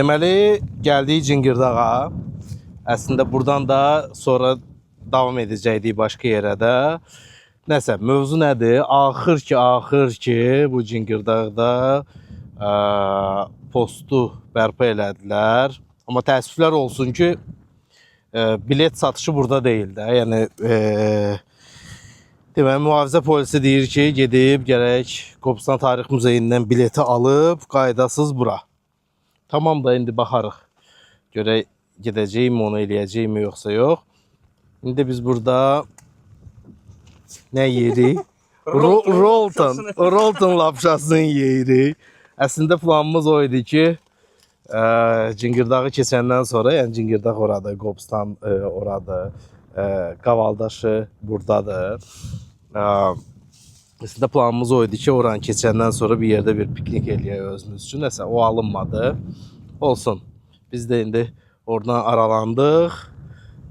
Deməli, gəldik Cingirdağa. Əslində buradan da sonra davam edəcəkdik başqa yerə də. Nəsə, mövzu nədir? Axır ki, bu Cingirdağda postu bərpa elədilər. Amma təəssüflər olsun ki, bilet satışı burada deyil də. Yəni, deməli, mühafizə polisi deyir ki, gedib gərək Qobustan Tarix Muzeyindən bileti alıb, qaydasız bura. Tamam da indi baxarıq. Görək, gedəcəyimi, onu eləyəcəyimi, yoxsa yox. İndi biz burada nə yeyirik? Rolton lapşasını yeyirik. Əslində planımız o idi ki, Cingirdağı keçəndən sonra, yəni Cingirdağ oradır, Qobustan oradır, Qavaldaşı buradadır. Əslində planımız o idi ki, oranı keçəndən sonra bir yerdə bir piknik eləyək özümüz üçün. Nəsə, o alınmadı. Olsun. Biz də indi oradan aralandıq.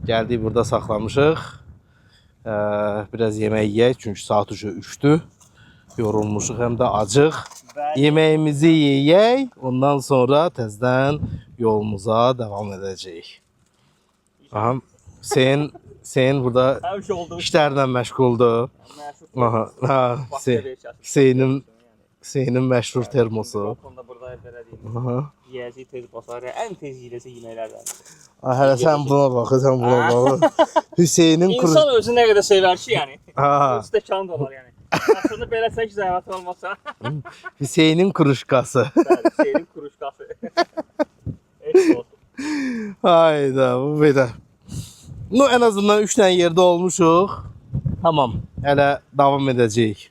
Gəldik, burada saxlamışıq. Biraz yemək yeyək, çünki saat 3-dür. Yorulmuşuq, həm də acıq. Yeməyimizi yeyək, ondan sonra təzədən yolumuza davam edəcəyik. Hüseyin burada işlərlə məşğuldur. Hüseyinin məşhur termosu. Yiyəcək tez basar, ən tez yiyəcək yeməklərdən. Hələ sən buna bax, Hüseyinin İnsan özü nə qədər sevər ki, yəni. Stəkan da olar, yəni. Aslında belə çək zəhmət olmasa. Hüseyinin kuruşkası. Bəli, Hüseyinin kuruşkası. Hayda, bu belə. No, ən azından 3 dənə yerdə olmuşuq. Tamam, hələ davam edəcəyik.